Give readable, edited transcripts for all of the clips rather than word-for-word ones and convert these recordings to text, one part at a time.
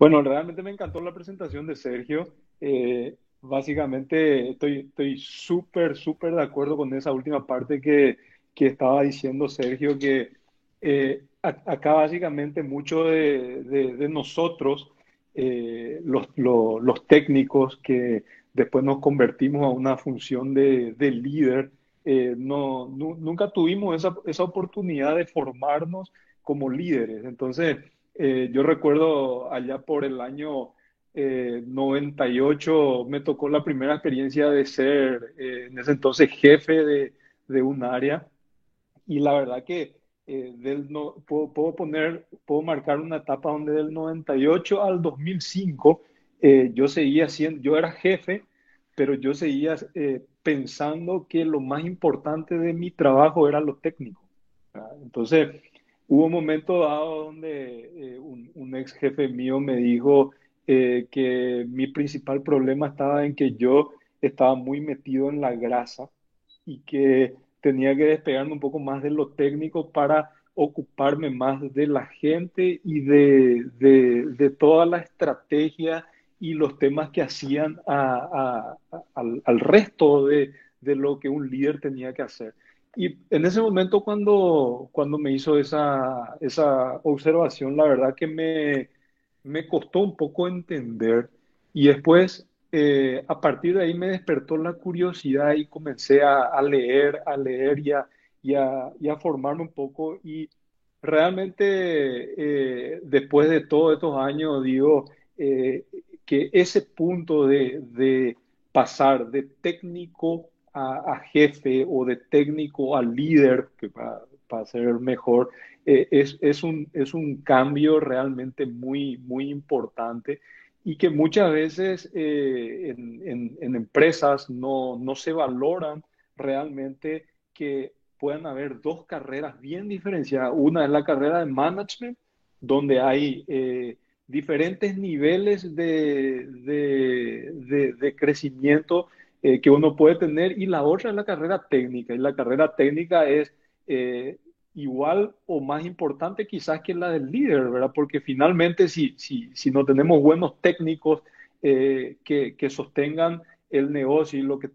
Bueno, realmente me encantó la presentación de Sergio. Básicamente estoy súper de acuerdo con esa última parte que estaba diciendo Sergio, que acá básicamente mucho de nosotros, los técnicos que después nos convertimos a una función de líder, nunca tuvimos esa oportunidad de formarnos como líderes. Entonces, yo recuerdo allá por el año 98 me tocó la primera experiencia de ser en ese entonces jefe de un área y la verdad que puedo marcar una etapa donde del 98 al 2005 yo era jefe, pero yo seguía pensando que lo más importante de mi trabajo era lo técnico. ¿Verdad? Entonces, hubo un momento dado donde un ex jefe mío me dijo que mi principal problema estaba en que yo estaba muy metido en la grasa y que tenía que despegarme un poco más de lo técnico para ocuparme más de la gente y de toda la estrategia y los temas que hacían al resto de lo que un líder tenía que hacer. Y en ese momento cuando me hizo esa observación, la verdad que me costó un poco entender y después a partir de ahí me despertó la curiosidad y comencé a leer y a formarme un poco y realmente después de todos estos años digo eh, que ese punto de pasar de técnico a jefe o de técnico a líder, que para ser mejor, es un cambio realmente muy importante y que muchas veces en empresas no se valoran realmente que puedan haber dos carreras bien diferenciadas. Una es la carrera de management, donde hay diferentes niveles de crecimiento que uno puede tener, y la otra es la carrera técnica. Y la carrera técnica es igual o más importante quizás que la del líder, ¿verdad? Porque finalmente si no tenemos buenos técnicos que sostengan el negocio y lo que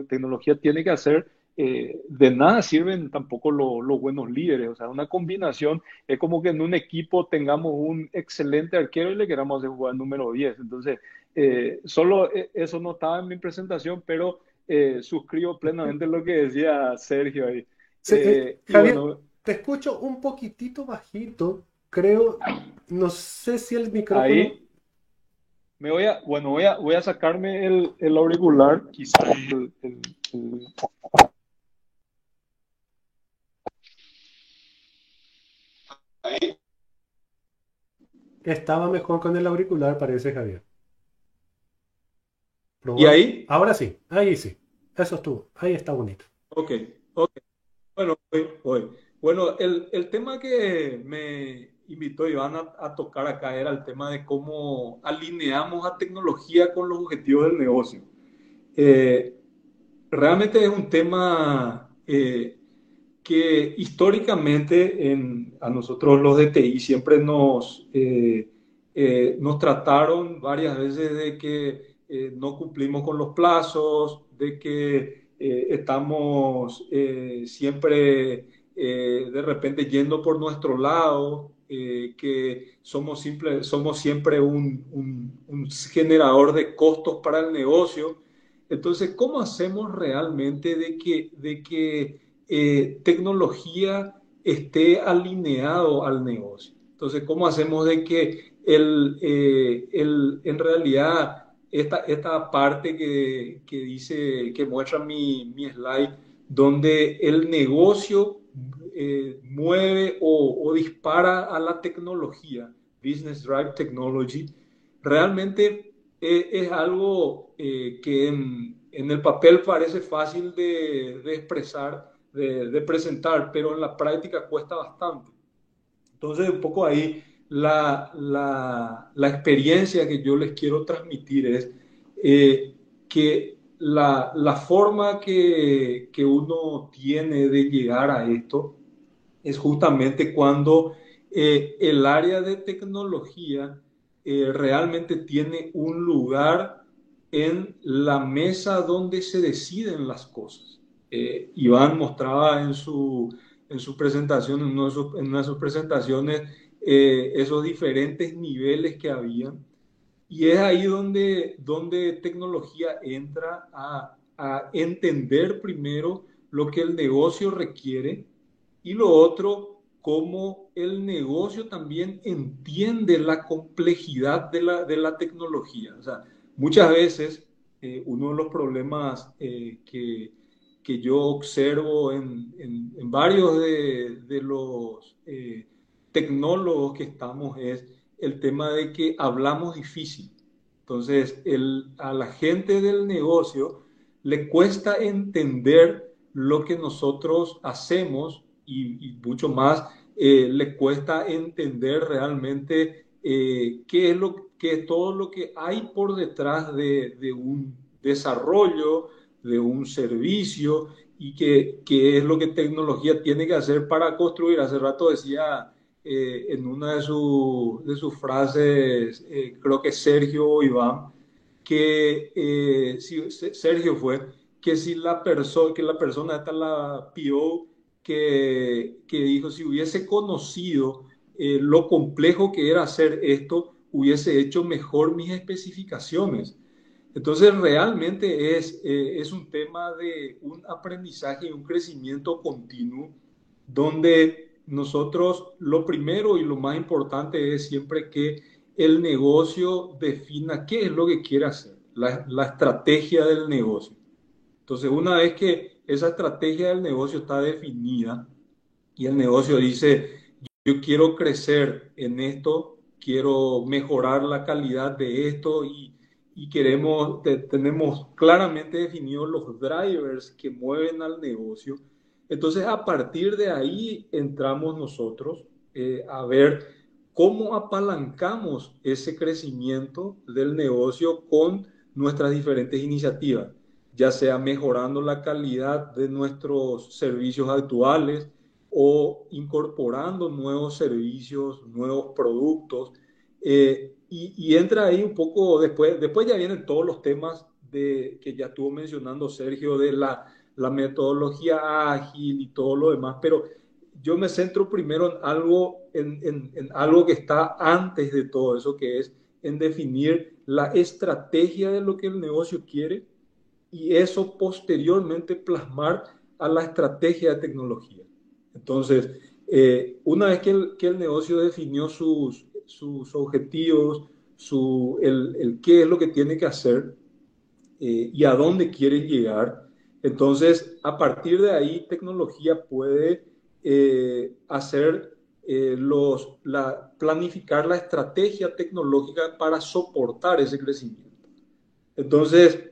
tecnología tiene que hacer, de nada sirven tampoco los buenos líderes. O sea, una combinación es como que en un equipo tengamos un excelente arquero y le queramos hacer jugar número 10. Entonces, solo eso no estaba en mi presentación, pero suscribo plenamente lo que decía Sergio ahí. Y Javier, bueno, te escucho un poquitito bajito, creo, no sé si el micrófono ahí voy a sacarme el auricular, quizás el- estaba mejor con el auricular, parece Javier. ¿Y Probamos. ahí? Ahora sí, ahí sí, eso estuvo, ahí está bonito. Ok, ok. Bueno, voy. Bueno, el tema que me invitó Iván a tocar acá era el tema de cómo alineamos a tecnología con los objetivos del negocio. Eh, Realmente es un tema que históricamente a nosotros los de TI siempre nos trataron varias veces de que no cumplimos con los plazos, de que estamos siempre de repente yendo por nuestro lado, que somos siempre un generador de costos para el negocio. Entonces, ¿cómo hacemos realmente de que tecnología esté alineado al negocio? Entonces, ¿cómo hacemos de que en realidad esta parte que dice, que muestra mi slide, donde el negocio mueve o dispara a la tecnología, Business Drive Technology, realmente es algo que en el papel parece fácil de expresar, de presentar, pero en la práctica cuesta bastante. Entonces, un poco ahí la experiencia que yo les quiero transmitir es que la forma que uno tiene de llegar a esto es justamente cuando el área de tecnología realmente tiene un lugar en la mesa donde se deciden las cosas. Iván mostraba en su presentación, en una de sus presentaciones, esos diferentes niveles que habían. Y es ahí donde tecnología entra a entender primero lo que el negocio requiere y lo otro, cómo el negocio también entiende la complejidad de la tecnología. O sea, muchas veces uno de los problemas que yo observo en varios de los tecnólogos que estamos es el tema de que hablamos difícil. Entonces, a la gente del negocio le cuesta entender lo que nosotros hacemos y mucho más le cuesta entender realmente qué es todo lo que hay por detrás de un desarrollo, de un servicio y qué es lo que tecnología tiene que hacer para construir. Hace rato decía en una de sus frases, creo que Sergio o Iván, que si, Sergio fue, que si que la persona, esta la PO, que dijo, si hubiese conocido lo complejo que era hacer esto, hubiese hecho mejor mis especificaciones. Entonces, realmente es un tema de un aprendizaje y un crecimiento continuo, donde nosotros lo primero y lo más importante es siempre que el negocio defina qué es lo que quiere hacer, la estrategia del negocio. Entonces, una vez que esa estrategia del negocio está definida y el negocio dice, yo quiero crecer en esto, quiero mejorar la calidad de esto y tenemos claramente definidos los drivers que mueven al negocio. Entonces, a partir de ahí entramos nosotros a ver cómo apalancamos ese crecimiento del negocio con nuestras diferentes iniciativas, ya sea mejorando la calidad de nuestros servicios actuales o incorporando nuevos servicios, nuevos productos. Y entra ahí un poco después ya vienen todos los temas que ya estuvo mencionando Sergio de la metodología ágil y todo lo demás, pero yo me centro primero en algo que está antes de todo eso, que es en definir la estrategia de lo que el negocio quiere y eso posteriormente plasmar a la estrategia de tecnología. Entonces, una vez que el negocio definió sus objetivos, qué es lo que tiene que hacer y a dónde quiere llegar, entonces a partir de ahí tecnología puede hacer planificar la estrategia tecnológica para soportar ese crecimiento. Entonces,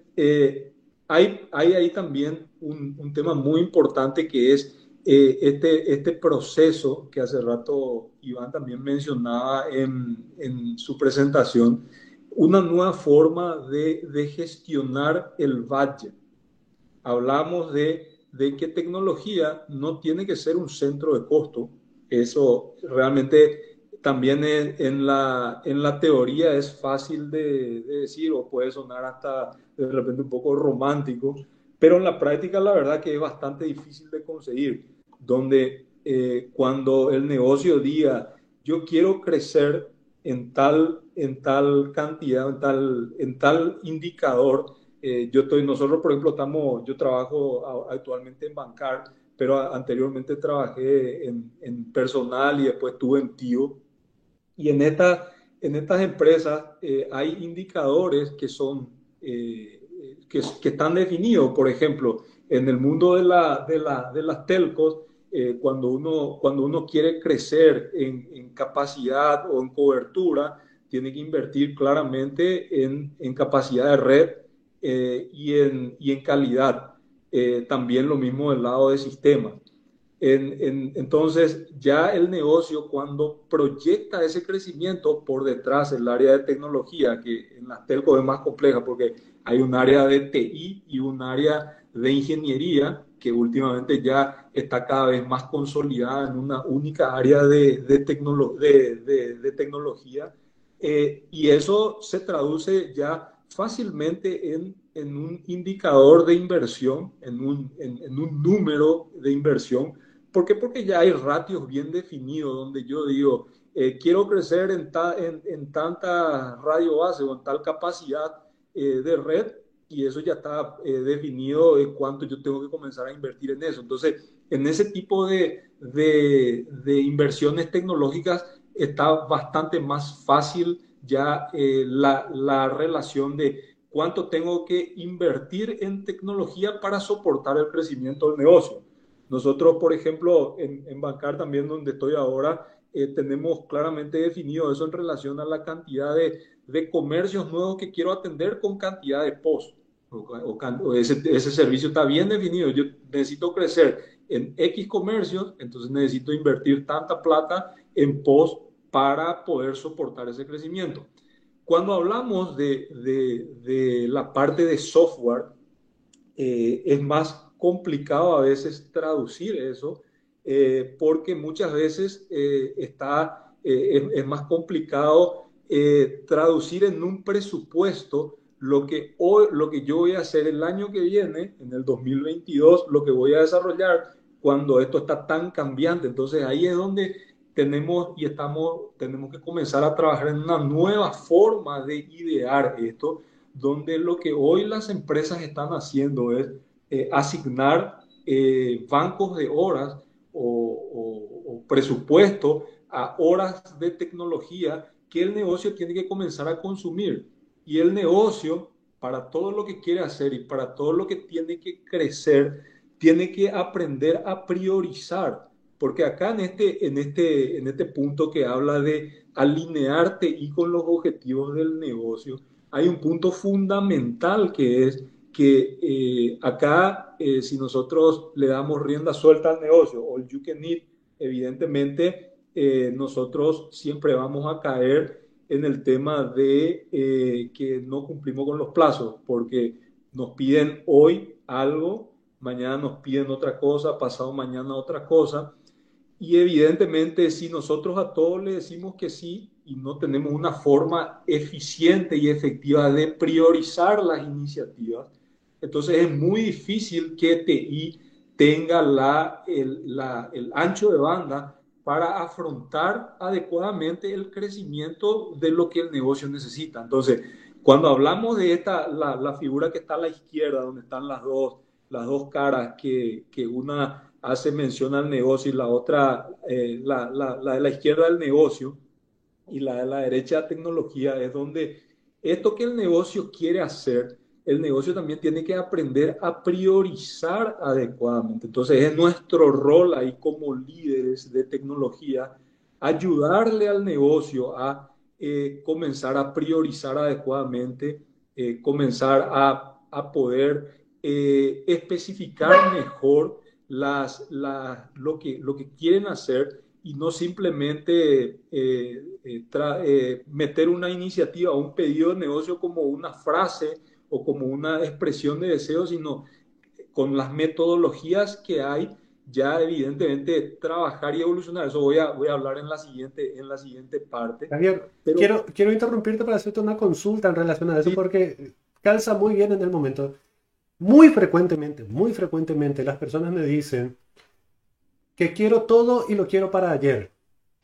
hay ahí también un tema muy importante que es este proceso que hace rato Iván también mencionaba en su presentación, una nueva forma de gestionar el budget. Hablamos de que tecnología no tiene que ser un centro de costo. Eso realmente también en la teoría es fácil de decir o puede sonar hasta de repente un poco romántico, pero en la práctica la verdad que es bastante difícil de conseguir, donde cuando el negocio diga yo quiero crecer en tal cantidad, en tal indicador, nosotros, por ejemplo, yo trabajo actualmente en Bancar, pero anteriormente trabajé en personal y después estuve en TIO. Y en estas empresas hay indicadores que son, que están definidos. Por ejemplo, en el mundo de las telcos, cuando uno quiere crecer en capacidad o en cobertura, tiene que invertir claramente en capacidad de red y en calidad. También lo mismo del lado de sistemas. Entonces, ya el negocio cuando proyecta ese crecimiento por detrás, el área de tecnología, que en las telcos es más compleja porque hay un área de TI y un área de ingeniería que últimamente ya está cada vez más consolidada en una única área de tecnología. Y eso se traduce ya fácilmente en un indicador de inversión, en un número de inversión. ¿Por qué? Porque ya hay ratios bien definidos donde yo digo, quiero crecer en tanta radio base o en tal capacidad de red, y eso ya está definido de cuánto yo tengo que comenzar a invertir en eso. Entonces, en ese tipo de inversiones tecnológicas está bastante más fácil ya la relación de cuánto tengo que invertir en tecnología para soportar el crecimiento del negocio. Nosotros, por ejemplo, en Bancar también, donde estoy ahora, tenemos claramente definido eso en relación a la cantidad de comercios nuevos que quiero atender con cantidad de POS. O ese servicio está bien definido. Yo necesito crecer en X comercios, entonces necesito invertir tanta plata en POS para poder soportar ese crecimiento. Cuando hablamos de la parte de software, es más complicado a veces traducir eso, porque muchas veces es más complicado traducir en un presupuesto lo que yo voy a hacer el año que viene, en el 2022, lo que voy a desarrollar cuando esto está tan cambiante. Entonces ahí es donde tenemos que comenzar a trabajar en una nueva forma de idear esto, donde lo que hoy las empresas están haciendo es asignar bancos de horas o presupuesto a horas de tecnología que el negocio tiene que comenzar a consumir. Y el negocio, para todo lo que quiere hacer y para todo lo que tiene que crecer, tiene que aprender a priorizar. Porque acá en este punto que habla de alinearte y con los objetivos del negocio, hay un punto fundamental que es que acá, si nosotros le damos rienda suelta al negocio, all you can eat, evidentemente nosotros siempre vamos a caer en el tema de que no cumplimos con los plazos, porque nos piden hoy algo, mañana nos piden otra cosa, pasado mañana otra cosa. Y evidentemente, si nosotros a todos le decimos que sí y no tenemos una forma eficiente y efectiva de priorizar las iniciativas, entonces es muy difícil que TI tenga el ancho de banda para afrontar adecuadamente el crecimiento de lo que el negocio necesita. Entonces, cuando hablamos de la figura que está a la izquierda, donde están las dos caras, que una hace mención al negocio y la otra, la de la izquierda del negocio y la de la derecha tecnología, es donde esto que el negocio quiere hacer, el negocio también tiene que aprender a priorizar adecuadamente. Entonces es nuestro rol ahí como líderes de tecnología ayudarle al negocio a comenzar a priorizar adecuadamente, comenzar a poder especificar mejor lo que quieren hacer y no simplemente meter una iniciativa o un pedido de negocio como una frase o como una expresión de deseo, sino con las metodologías que hay, ya evidentemente trabajar y evolucionar. Eso voy a hablar en la siguiente parte. Javier, Pero quiero interrumpirte para hacerte una consulta en relación a eso sí, porque calza muy bien en el momento. Muy frecuentemente las personas me dicen que quiero todo y lo quiero para ayer.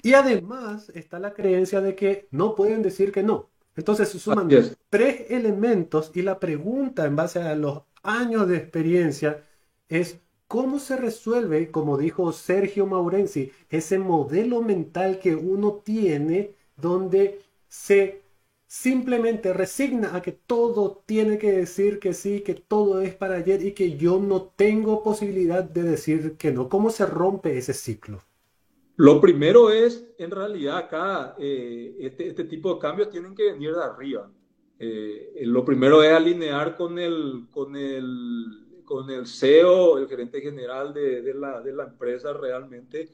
Y además está la creencia de que no pueden decir que no. Entonces se así suman es. tres elementos y la pregunta en base a los años de experiencia es cómo se resuelve, como dijo Sergio Maurenzi, ese modelo mental que uno tiene donde se simplemente resigna a que todo tiene que decir que sí, que todo es para ayer y que yo no tengo posibilidad de decir que no. ¿Cómo se rompe ese ciclo? Lo primero es, en realidad, acá, este tipo de cambios tienen que venir de arriba. Lo primero es alinear con el CEO, el gerente general de la empresa realmente,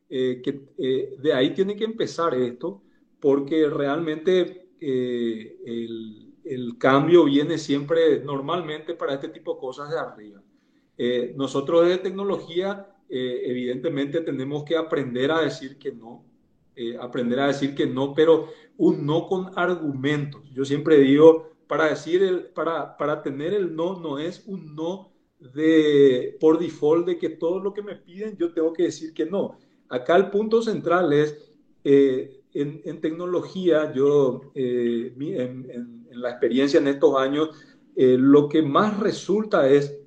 de ahí tiene que empezar esto, porque realmente el cambio viene siempre, normalmente, para este tipo de cosas de arriba. Nosotros desde tecnología, evidentemente tenemos que aprender a decir que no. aprender a decir que no, pero un no con argumentos. Yo siempre digo, para tener el no, no es un no por default de que todo lo que me piden yo tengo que decir que no. Acá el punto central es, en tecnología, en la experiencia en estos años, lo que más resulta es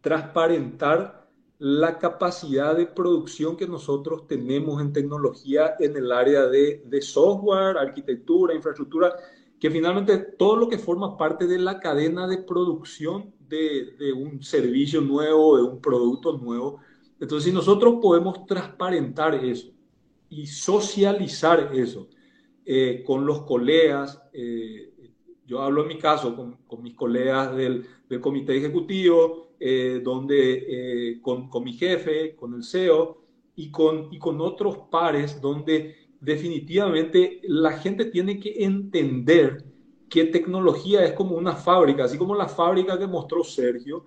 transparentar la capacidad de producción que nosotros tenemos en tecnología en el área de software, arquitectura, infraestructura, que finalmente todo lo que forma parte de la cadena de producción de un servicio nuevo, de un producto nuevo. Entonces, si nosotros podemos transparentar eso y socializar eso con los colegas, yo hablo en mi caso con mis colegas del comité ejecutivo, con mi jefe, con el CEO y con otros pares, donde definitivamente la gente tiene que entender que tecnología es como una fábrica, así como la fábrica que mostró Sergio.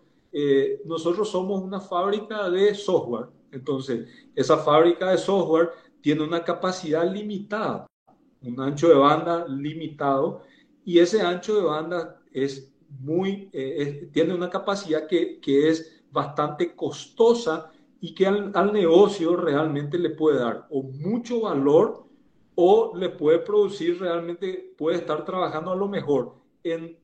Nosotros somos una fábrica de software. Entonces, esa fábrica de software tiene una capacidad limitada, un ancho de banda limitado, y ese ancho de banda tiene una capacidad que es bastante costosa y que al negocio realmente le puede dar o mucho valor o le puede producir realmente, puede estar trabajando a lo mejor en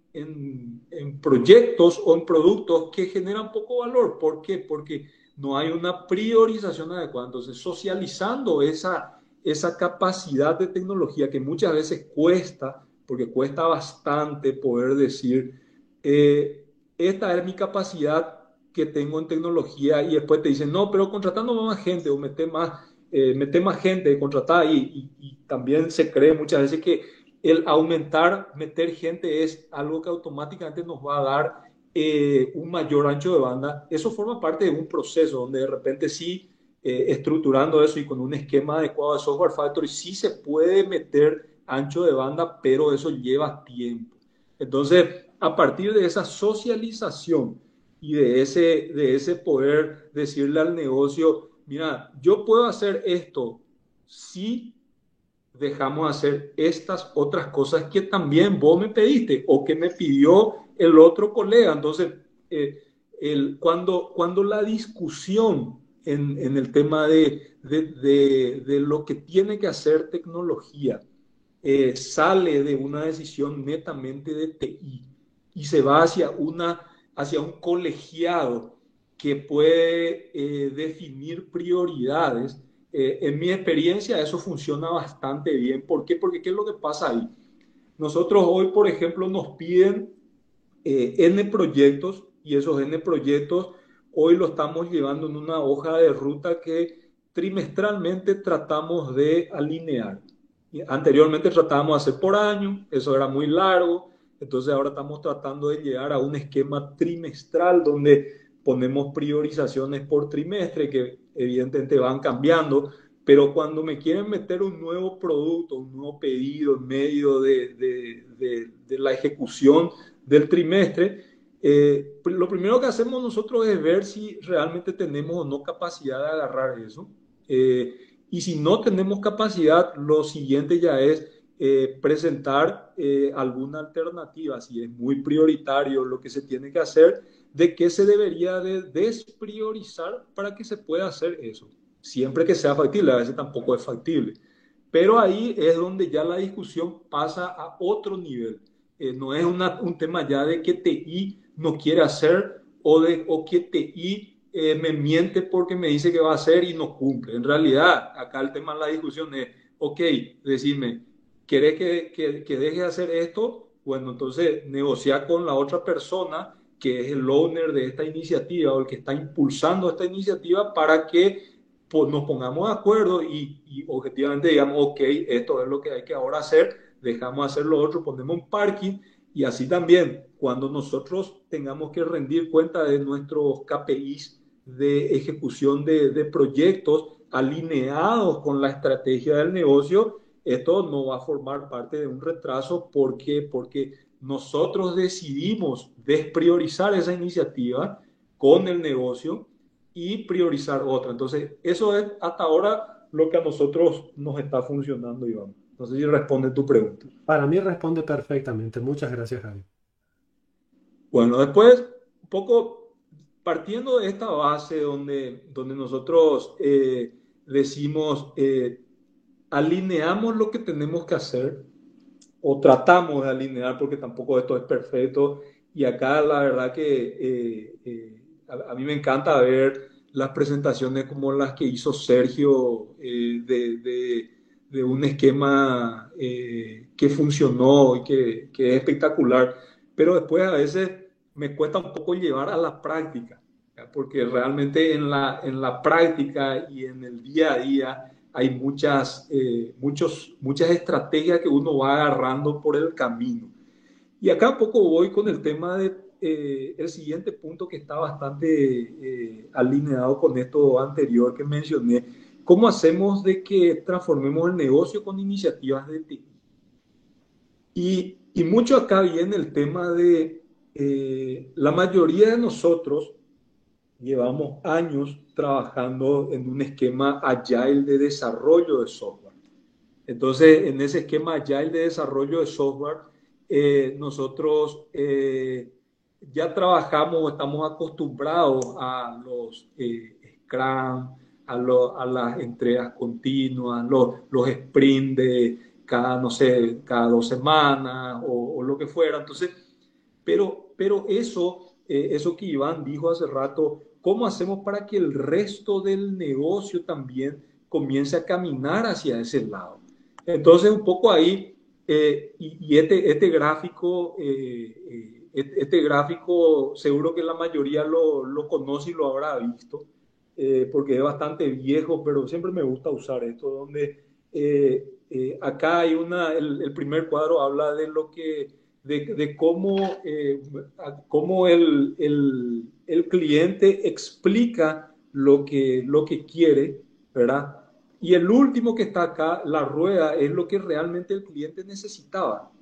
proyectos o en productos que generan poco valor. ¿Por qué? Porque no hay una priorización adecuada. Entonces, socializando esa capacidad de tecnología que muchas veces cuesta, porque cuesta bastante poder decir, esta es mi capacidad que tengo en tecnología, y después te dicen, no, pero contratando más gente o mete más gente contratada, y también se cree muchas veces que el meter gente es algo que automáticamente nos va a dar un mayor ancho de banda. Eso forma parte de un proceso donde de repente sí, estructurando eso y con un esquema adecuado de Software Factory, sí se puede meter ancho de banda, pero eso lleva tiempo. Entonces, a partir de esa socialización y de ese poder decirle al negocio, mira, yo puedo hacer esto si dejamos hacer estas otras cosas que también vos me pediste o que me pidió el otro colega. Entonces, cuando la discusión en el tema de lo que tiene que hacer tecnología sale de una decisión netamente de TI y se va hacia un colegiado que puede definir prioridades. En mi experiencia eso funciona bastante bien. ¿Por qué? Porque ¿qué es lo que pasa ahí? Nosotros hoy, por ejemplo, nos piden N proyectos, y esos N proyectos hoy lo estamos llevando en una hoja de ruta que trimestralmente tratamos de alinear. Anteriormente tratábamos de hacer por año, eso era muy largo, entonces ahora estamos tratando de llegar a un esquema trimestral donde ponemos priorizaciones por trimestre que evidentemente van cambiando, pero cuando me quieren meter un nuevo producto, un nuevo pedido en medio de la ejecución del trimestre, lo primero que hacemos nosotros es ver si realmente tenemos o no capacidad de agarrar eso. Y si no tenemos capacidad, lo siguiente ya es presentar alguna alternativa, si es muy prioritario lo que se tiene que hacer, de qué se debería de despriorizar para que se pueda hacer eso. Siempre que sea factible, a veces tampoco es factible. Pero ahí es donde ya la discusión pasa a otro nivel. No es un tema ya de que TI no quiere hacer o que TI me miente porque me dice que va a hacer y no cumple. En realidad, acá el tema de la discusión es, ok, decirme, ¿querés que deje de hacer esto? Bueno, entonces negociar con la otra persona que es el owner de esta iniciativa o el que está impulsando esta iniciativa para que nos pongamos de acuerdo y objetivamente digamos, ok, esto es lo que hay que ahora hacer, dejamos hacer lo otro, ponemos un parking. Y así también, cuando nosotros tengamos que rendir cuenta de nuestros KPIs de ejecución de proyectos alineados con la estrategia del negocio, esto no va a formar parte de un retraso. ¿Por qué? Porque nosotros decidimos despriorizar esa iniciativa con el negocio y priorizar otra. Entonces, eso es hasta ahora lo que a nosotros nos está funcionando, Iván. No sé si responde tu pregunta. Para mí responde perfectamente. Muchas gracias, Javi. Bueno, después, un poco partiendo de esta base donde nosotros decimos, alineamos lo que tenemos que hacer o tratamos de alinear porque tampoco esto es perfecto y acá la verdad que a mí me encanta ver las presentaciones como las que hizo Sergio de un esquema que funcionó y que es espectacular, pero después a veces me cuesta un poco llevar a la práctica, ¿ya? Porque realmente en la práctica y en el día a día hay muchas estrategias que uno va agarrando por el camino. Y acá un poco voy con el tema de el siguiente punto que está bastante alineado con esto anterior que mencioné. ¿Cómo hacemos de que transformemos el negocio con iniciativas de TI? Y mucho acá viene el tema de la mayoría de nosotros llevamos años trabajando en un esquema agile de desarrollo de software. Entonces, en ese esquema agile de desarrollo de software, nosotros ya trabajamos, estamos acostumbrados a los Scrum, a las entregas continuas, los sprints de cada, no sé, cada 2 semanas o lo que fuera. Entonces, pero eso que Iván dijo hace rato, ¿cómo hacemos para que el resto del negocio también comience a caminar hacia ese lado? Entonces, un poco ahí, y este gráfico, este gráfico seguro que la mayoría lo conoce y lo habrá visto, porque es bastante viejo, pero siempre me gusta usar esto, donde acá hay el primer cuadro habla de lo que de cómo el cliente explica lo que quiere, ¿verdad? Y el último que está acá, la rueda, es lo que realmente el cliente necesitaba.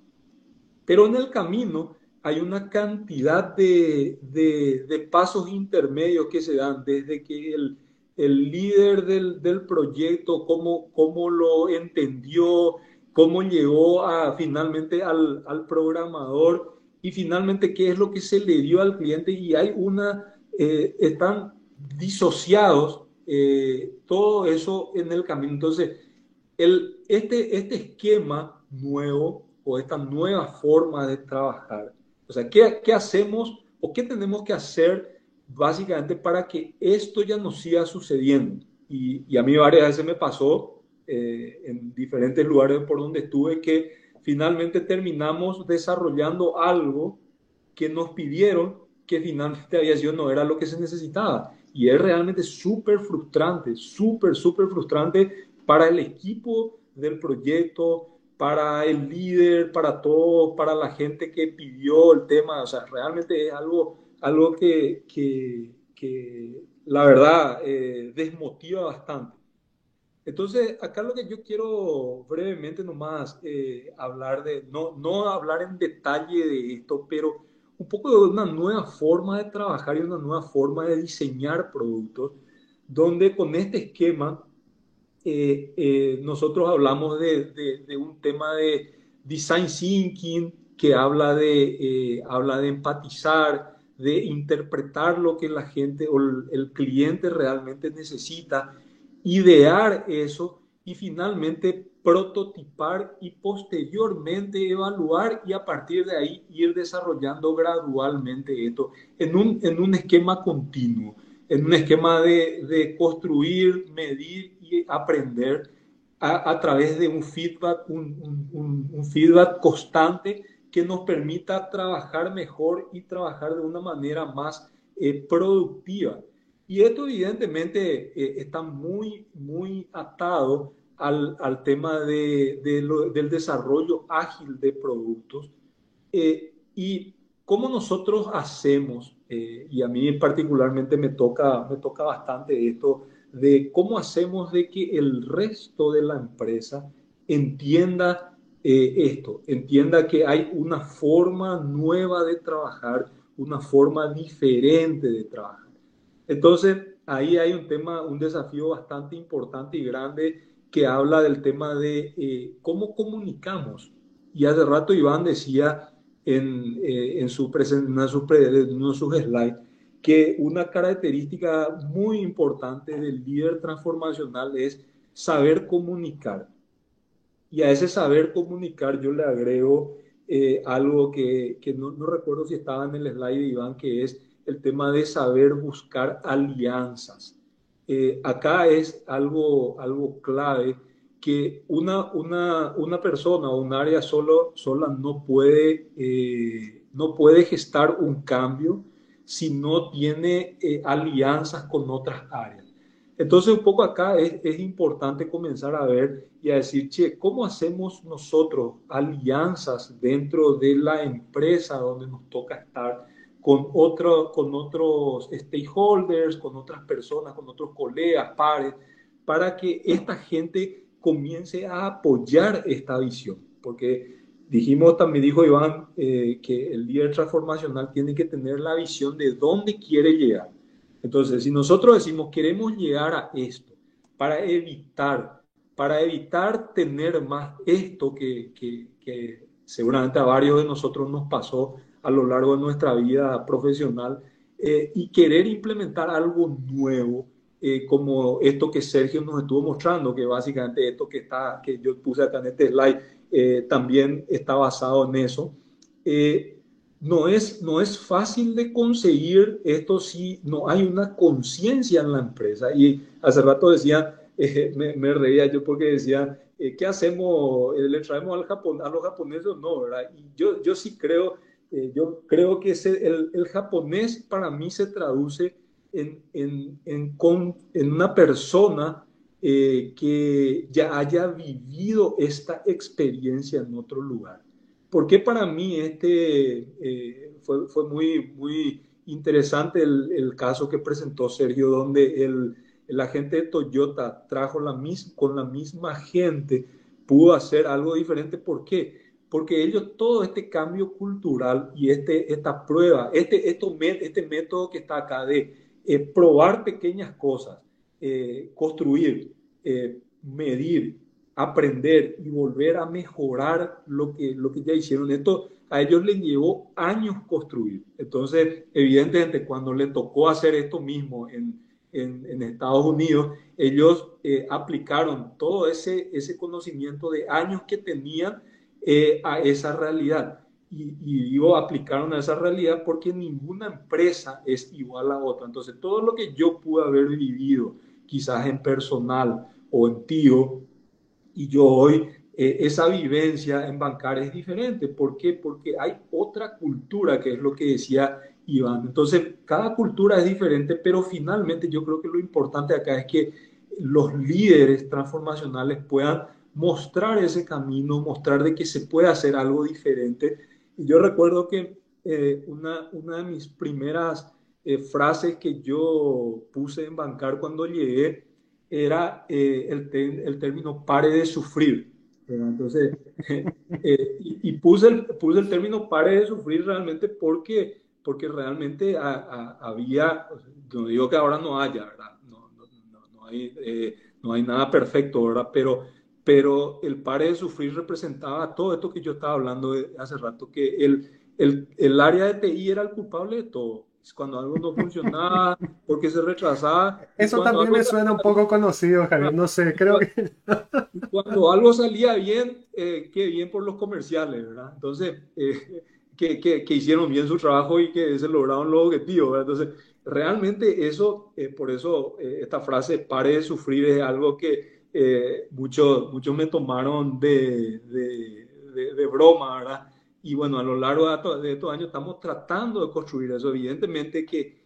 Pero en el camino hay una cantidad de pasos intermedios que se dan desde que el líder del proyecto, cómo lo entendió, cómo llegó finalmente al programador y finalmente qué es lo que se le dio al cliente y están disociados todo eso en el camino. Entonces, este esquema nuevo o esta nueva forma de trabajar, o sea, ¿qué hacemos o qué tenemos que hacer básicamente para que esto ya no siga sucediendo? Y a mí varias veces me pasó en diferentes lugares por donde estuve que finalmente terminamos desarrollando algo que nos pidieron que finalmente había sido no era lo que se necesitaba. Y es realmente súper frustrante, súper frustrante para el equipo del proyecto, para el líder, para todo, para la gente que pidió el tema. O sea, realmente es algo que la verdad desmotiva bastante. Entonces, acá lo que yo quiero brevemente nomás hablar no hablar en detalle de esto, pero un poco de una nueva forma de trabajar y una nueva forma de diseñar productos, donde con este esquema nosotros hablamos de un tema de design thinking que habla de empatizar, de interpretar lo que la gente o el cliente realmente necesita, idear eso y finalmente prototipar y posteriormente evaluar y a partir de ahí ir desarrollando gradualmente esto en un esquema continuo, en un esquema de construir, medir y aprender a través de un feedback, un feedback constante que nos permita trabajar mejor y trabajar de una manera más productiva. Y esto evidentemente está muy atado al tema del desarrollo ágil de productos. Y cómo nosotros hacemos, y a mí particularmente me toca bastante esto, de cómo hacemos de que el resto de la empresa entienda esto, entienda que hay una forma nueva de trabajar, una forma diferente de trabajar. Entonces, ahí hay un tema, un desafío bastante importante y grande que habla del tema de cómo comunicamos. Y hace rato Iván decía en su en uno de sus slides que una característica muy importante del líder transformacional es saber comunicar. Y a ese saber comunicar yo le agrego algo que no recuerdo si estaba en el slide de Iván, que es el tema de saber buscar alianzas. Acá es algo clave que una persona o un área sola no puede gestar un cambio si no tiene alianzas con otras áreas. Entonces, un poco acá es importante comenzar a ver y a decir, che, ¿cómo hacemos nosotros alianzas dentro de la empresa donde nos toca estar con otros stakeholders, con otras personas, con otros colegas, pares, para que esta gente comience a apoyar esta visión? Porque dijimos, también dijo Iván, que el líder transformacional tiene que tener la visión de dónde quiere llegar. Entonces, si nosotros decimos queremos llegar a esto para evitar tener más esto que seguramente a varios de nosotros nos pasó a lo largo de nuestra vida profesional, y querer implementar algo nuevo, como esto que Sergio nos estuvo mostrando, que básicamente esto que yo puse acá en este slide, también está basado en eso. No es fácil de conseguir esto si no hay una conciencia en la empresa. Y hace rato decía, me reía yo porque decía, ¿qué hacemos? ¿Le traemos a los japoneses o no? ¿Verdad? Y yo sí creo, yo creo que el japonés para mí se traduce en una persona que ya haya vivido esta experiencia en otro lugar. Porque para mí fue muy interesante el caso que presentó Sergio, donde el agente de Toyota con la misma gente, pudo hacer algo diferente. ¿Por qué? Porque ellos, todo este cambio cultural y esta prueba, este método que está acá de probar pequeñas cosas, construir, medir, aprender y volver a mejorar lo que ya hicieron. Esto a ellos les llevó años construir. Entonces, evidentemente, cuando le tocó hacer esto mismo en Estados Unidos, ellos aplicaron todo ese conocimiento de años que tenían a esa realidad. Y digo, aplicaron a esa realidad porque ninguna empresa es igual a otra. Entonces, todo lo que yo pude haber vivido, quizás en personal o en tío, y yo hoy, esa vivencia en bancar es diferente. ¿Por qué? Porque hay otra cultura, que es lo que decía Iván. Entonces, cada cultura es diferente, pero finalmente yo creo que lo importante acá es que los líderes transformacionales puedan mostrar ese camino, mostrar de que se puede hacer algo diferente. Y yo recuerdo que una de mis primeras frases que yo puse en bancar cuando llegué era el término pare de sufrir. ¿Verdad? Entonces, y puse el término pare de sufrir realmente porque realmente había, no digo que ahora no haya, ¿verdad? No hay nada perfecto, ¿verdad? Pero el pare de sufrir representaba todo esto que yo estaba hablando hace rato, que el área de TI era el culpable de todo. Cuando algo no funcionaba, porque se retrasaba, y Eso también me suena un poco conocido, Javier. No sé, creo que... cuando algo salía bien, qué bien por los comerciales, ¿verdad? Entonces, que hicieron bien su trabajo y que se lograron los objetivos, ¿verdad? Entonces, realmente eso, por eso esta frase, pare de sufrir, es algo que muchos me tomaron de broma, ¿verdad? Y bueno, a lo largo de estos años estamos tratando de construir eso. Evidentemente que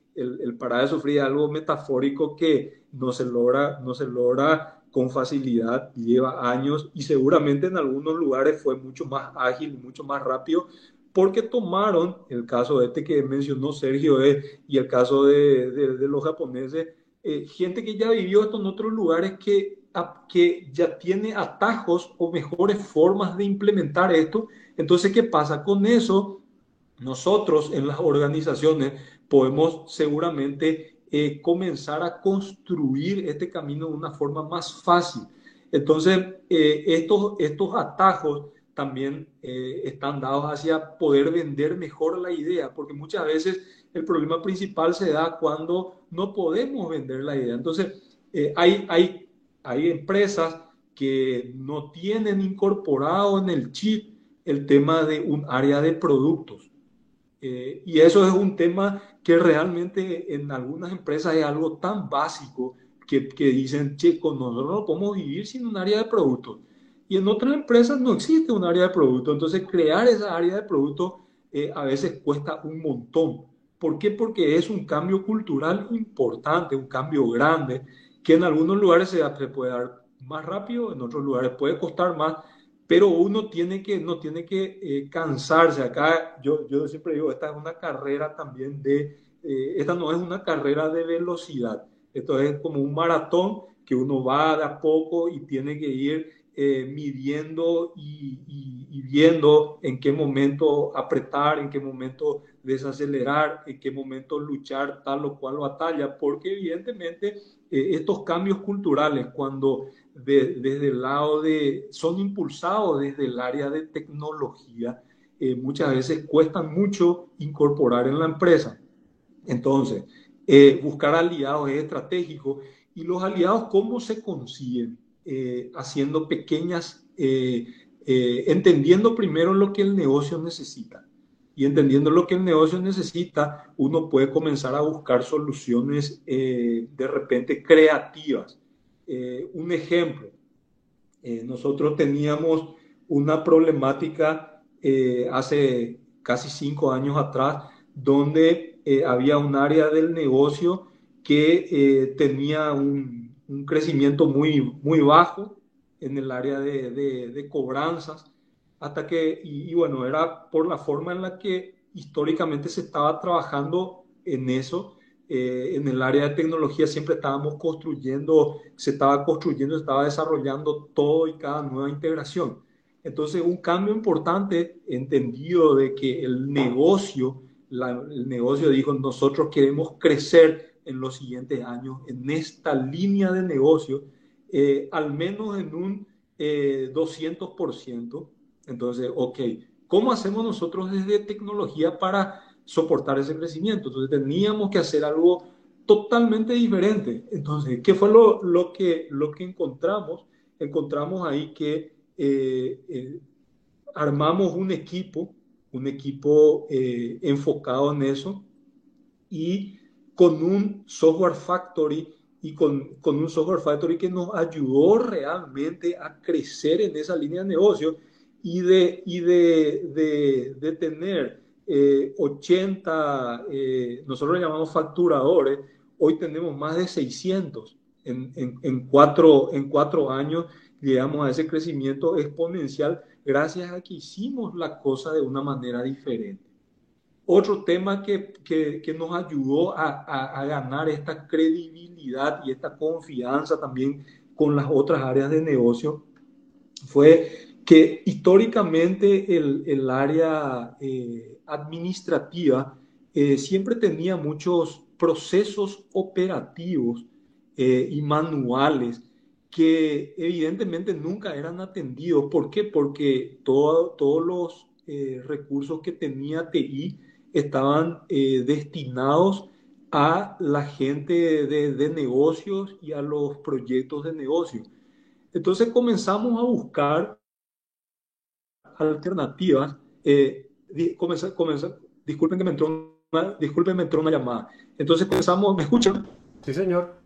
parar de sufrir es algo metafórico que no se logra con facilidad, lleva años, y seguramente en algunos lugares fue mucho más ágil, mucho más rápido, porque tomaron el caso que mencionó Sergio, y el caso de los japoneses, gente que ya vivió esto en otros lugares, que ya tiene atajos o mejores formas de implementar esto. Entonces, ¿qué pasa con eso? Nosotros en las organizaciones podemos seguramente comenzar a construir este camino de una forma más fácil. Entonces, estos atajos también están dados hacia poder vender mejor la idea, porque muchas veces el problema principal se da cuando no podemos vender la idea. Entonces, hay empresas que no tienen incorporado en el chip el tema de un área de productos. Y eso es un tema que realmente en algunas empresas es algo tan básico que dicen, che, nosotros no podemos vivir sin un área de productos. Y en otras empresas no existe un área de productos. Entonces, crear esa área de productos a veces cuesta un montón. ¿Por qué? Porque es un cambio cultural importante, un cambio grande, que en algunos lugares se puede dar más rápido, en otros lugares puede costar más, pero uno no tiene que cansarse. Acá yo siempre digo, esta es una carrera también esta no es una carrera de velocidad, esto es como un maratón que uno va de a poco y tiene que ir midiendo y viendo en qué momento apretar, en qué momento desacelerar, en qué momento luchar tal o cual batalla, porque evidentemente estos cambios culturales, cuando desde el lado son impulsados desde el área de tecnología, muchas veces cuestan mucho incorporar en la empresa. Entonces, buscar aliados es estratégico. ¿Y los aliados cómo se consiguen? Haciendo entendiendo primero lo que el negocio necesita. Y entendiendo lo que el negocio necesita, uno puede comenzar a buscar soluciones de repente creativas. Un ejemplo, nosotros teníamos una problemática hace casi 5 años atrás, donde había un área del negocio que tenía un crecimiento muy bajo en el área de cobranzas, y bueno, era por la forma en la que históricamente se estaba trabajando en eso. En el área de tecnología siempre se estaba desarrollando todo y cada nueva integración. Entonces, un cambio importante, entendido de que el negocio dijo, nosotros queremos crecer en los siguientes años en esta línea de negocio, al menos en un 200%. Entonces, ok, ¿cómo hacemos nosotros desde tecnología para soportar ese crecimiento? Entonces teníamos que hacer algo totalmente diferente. Entonces, ¿qué fue lo que encontramos? Encontramos ahí que armamos un equipo enfocado en eso, y con un software factory con un software factory que nos ayudó realmente a crecer en esa línea de negocio, de tener 80, nosotros le llamamos facturadores, hoy tenemos más de 600 en 4 años. Llegamos a ese crecimiento exponencial gracias a que hicimos la cosa de una manera diferente. Otro tema que nos ayudó a ganar esta credibilidad y esta confianza también con las otras áreas de negocio fue que históricamente el área administrativa siempre tenía muchos procesos operativos y manuales que evidentemente nunca eran atendidos. ¿Por qué? Porque todos los recursos que tenía TI estaban destinados a la gente de negocios y a los proyectos de negocio. Entonces comenzamos a buscar alternativas. Disculpen que me entró una llamada. Entonces comenzamos, ¿me escuchan? Sí, señor.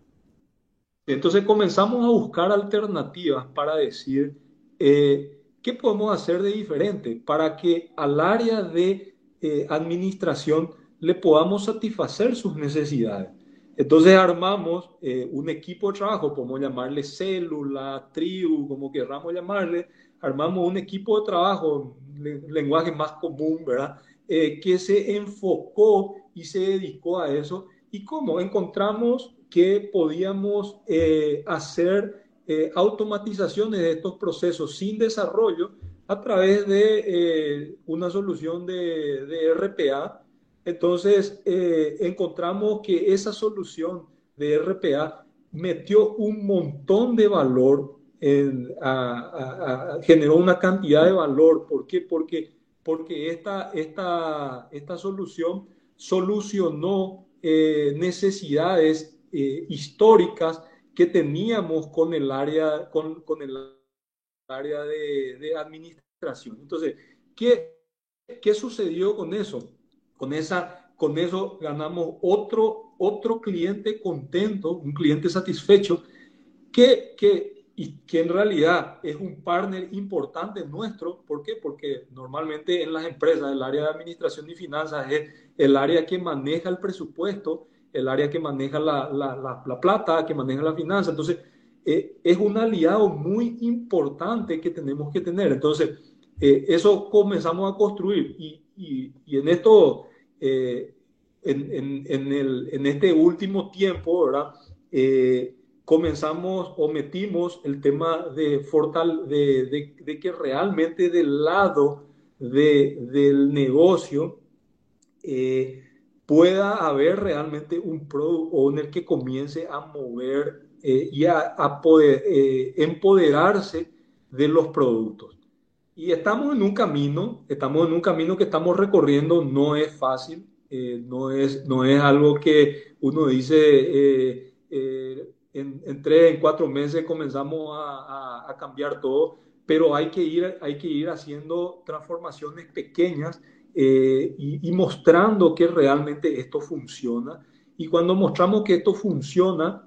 Entonces comenzamos a buscar alternativas para decir qué podemos hacer de diferente para que al área de administración le podamos satisfacer sus necesidades. Entonces armamos un equipo de trabajo, podemos llamarle célula, tribu, como querramos llamarle. Armamos un equipo de trabajo, lenguaje más común, ¿verdad? Que se enfocó y se dedicó a eso. ¿Y cómo? Encontramos que podíamos hacer automatizaciones de estos procesos sin desarrollo a través de una solución de RPA, Entonces, encontramos que esa solución de RPA metió un montón de valor, generó una cantidad de valor. ¿Por qué? Porque esta solución solucionó necesidades históricas que teníamos con el área de administración. Entonces, ¿qué sucedió con eso? Con eso ganamos otro cliente contento, un cliente satisfecho, y que en realidad es un partner importante nuestro. ¿Por qué? Porque normalmente en las empresas, el área de administración y finanzas es el área que maneja el presupuesto, el área que maneja la plata, que maneja la finanza. Entonces, es un aliado muy importante que tenemos que tener. Entonces, eso comenzamos a construir y en esto, en este último tiempo, ¿verdad? Comenzamos o metimos el tema de que realmente del lado del negocio pueda haber realmente un product owner que comience a mover y a poder empoderarse de los productos. Y estamos en un camino que estamos recorriendo, no es fácil, no es algo que uno dice en 3, en 4 meses comenzamos a cambiar todo, pero hay que ir haciendo transformaciones pequeñas y mostrando que realmente esto funciona. Y cuando mostramos que esto funciona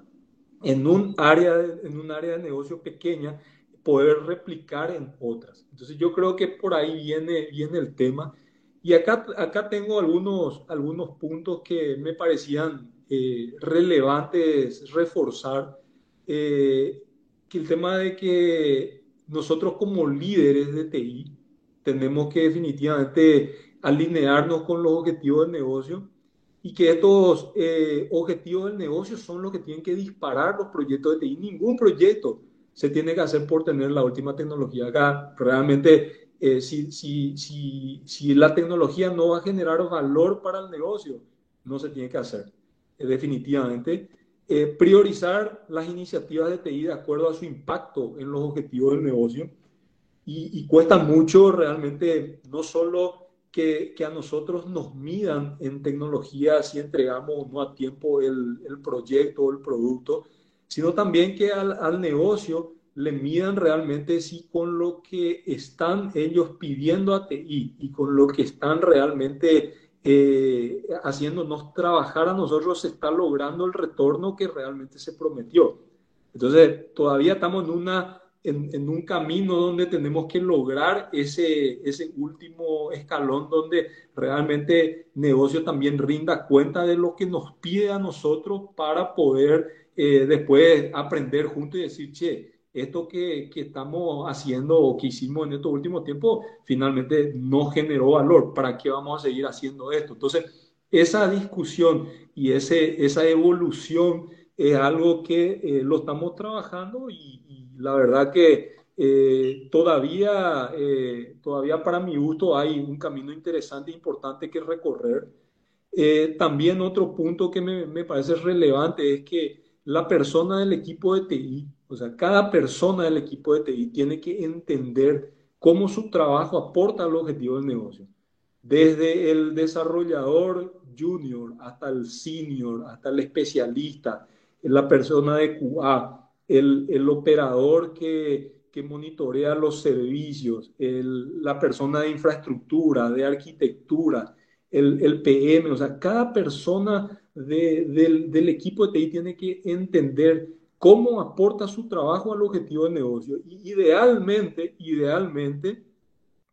en un área de negocio pequeña, poder replicar en otras. Entonces yo creo que por ahí viene el tema. Y acá tengo algunos puntos que me parecían relevantes reforzar. Que el tema de que nosotros como líderes de TI tenemos que definitivamente alinearnos con los objetivos del negocio y que estos objetivos del negocio son los que tienen que disparar los proyectos de TI. Ningún proyecto se tiene que hacer por tener la última tecnología. Acá realmente, si la tecnología no va a generar valor para el negocio, no se tiene que hacer. Definitivamente. Priorizar las iniciativas de TI de acuerdo a su impacto en los objetivos del negocio y cuesta mucho realmente, no solo que a nosotros nos midan en tecnología si entregamos o no a tiempo el proyecto o el producto, sino también que al negocio le midan realmente si con lo que están ellos pidiendo a TI y con lo que están realmente haciéndonos trabajar a nosotros se está logrando el retorno que realmente se prometió. Entonces, todavía estamos en un camino donde tenemos que lograr ese último escalón donde realmente negocio también rinda cuenta de lo que nos pide a nosotros para poder después aprender juntos y decir, che, esto que estamos haciendo o que hicimos en estos últimos tiempos finalmente no generó valor. ¿Para qué vamos a seguir haciendo esto? Entonces, esa discusión y esa evolución es algo que lo estamos trabajando y la verdad que todavía para mi gusto hay un camino interesante e importante que recorrer. También otro punto que me parece relevante es que la persona del equipo de TI, o sea, cada persona del equipo de TI tiene que entender cómo su trabajo aporta al objetivo del negocio. Desde el desarrollador junior hasta el senior, hasta el especialista, la persona de QA, el operador que monitorea los servicios, la persona de infraestructura, de arquitectura, el PM, o sea, cada persona del equipo de TI tiene que entender cómo aporta su trabajo al objetivo del negocio. Y idealmente,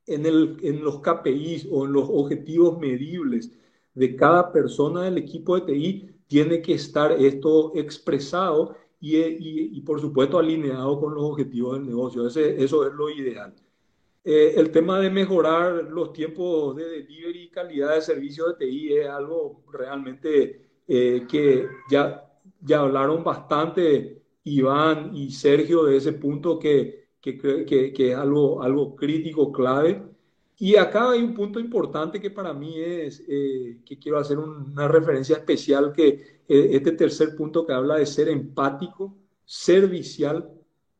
en los KPIs o en los objetivos medibles de cada persona del equipo de TI, tiene que estar esto expresado y por supuesto alineado con los objetivos del negocio. Eso es lo ideal. El tema de mejorar los tiempos de delivery y calidad de servicio de TI es algo realmente que ya hablaron bastante Iván y Sergio de ese punto que es algo crítico, clave. Y acá hay un punto importante que para mí es, que quiero hacer una referencia especial, que este tercer punto que habla de ser empático, servicial,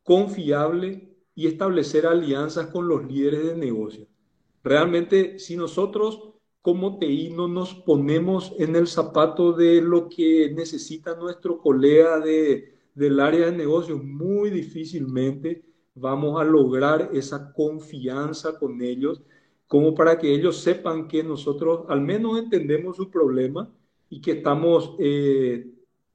confiable y establecer alianzas con los líderes de negocio. Realmente, si nosotros como TI no nos ponemos en el zapato de lo que necesita nuestro colega del área de negocio, muy difícilmente vamos a lograr esa confianza con ellos, como para que ellos sepan que nosotros al menos entendemos su problema y que estamos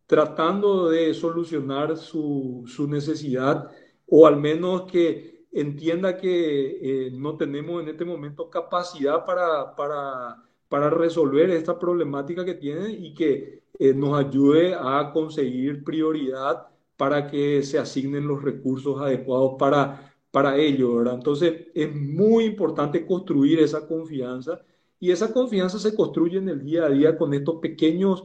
tratando de solucionar su necesidad, o al menos que entienda que no tenemos en este momento capacidad para resolver esta problemática que tiene, y que nos ayude a conseguir prioridad para que se asignen los recursos adecuados para ello, ¿verdad? Entonces, es muy importante construir esa confianza, y esa confianza se construye en el día a día con estos pequeños,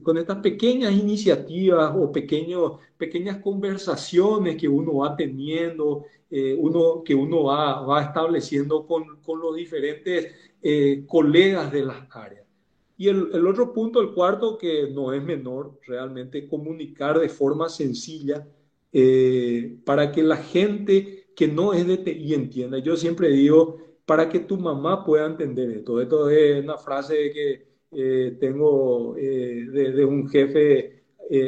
con estas pequeñas iniciativas o pequeñas conversaciones que uno va teniendo, que uno va estableciendo con los diferentes colegas de las áreas. Y el otro punto, el cuarto, que no es menor, realmente comunicar de forma sencilla, para que la gente que no es de TI entienda. Yo siempre digo, para que tu mamá pueda entender esto. Esto es una frase que tengo de un jefe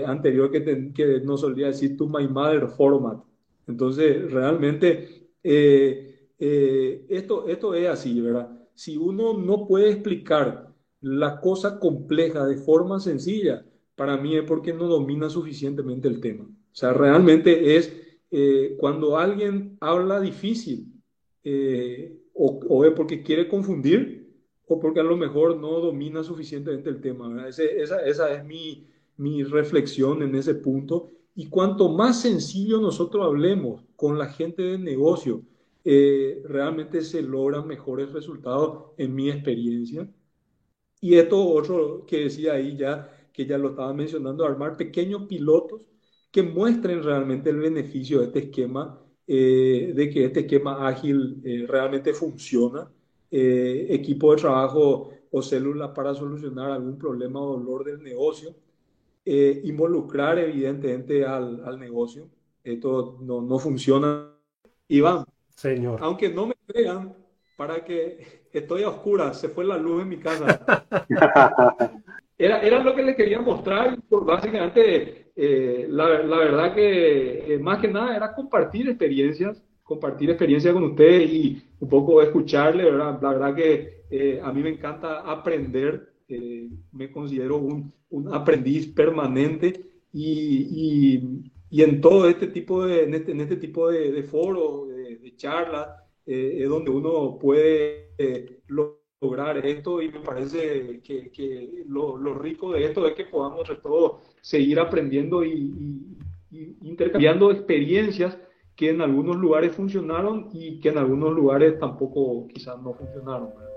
anterior que nos solía decir, to my mother format. Entonces, realmente, esto es así, ¿verdad? Si uno no puede explicar la cosa compleja de forma sencilla, para mí es porque no domina suficientemente el tema. O sea, realmente es cuando alguien habla difícil, o es porque quiere confundir, o porque a lo mejor no domina suficientemente el tema, ¿verdad? Esa es mi reflexión en ese punto. Y cuanto más sencillo nosotros hablemos con la gente de negocio, realmente se logran mejores resultados en mi experiencia. Y esto otro que decía ahí ya, que ya lo estaba mencionando, armar pequeños pilotos que muestren realmente el beneficio de este esquema, de que este esquema ágil realmente funciona, equipo de trabajo o células para solucionar algún problema o dolor del negocio, involucrar evidentemente al negocio. Esto no funciona. Iván, Señor. aunque no me crean, para que estoy a oscuras, se fue la luz en mi casa. Era lo que les quería mostrar. Pues básicamente, la verdad que más que nada era compartir experiencias con ustedes y un poco escucharle, ¿verdad? La verdad que a mí me encanta aprender, me considero un aprendiz permanente, y en todo este tipo en este tipo de foros, de charlas, es donde uno puede lograr esto, y me parece que lo rico de esto es que podamos sobre todo seguir aprendiendo y intercambiando experiencias que en algunos lugares funcionaron y que en algunos lugares tampoco quizás no funcionaron, ¿verdad?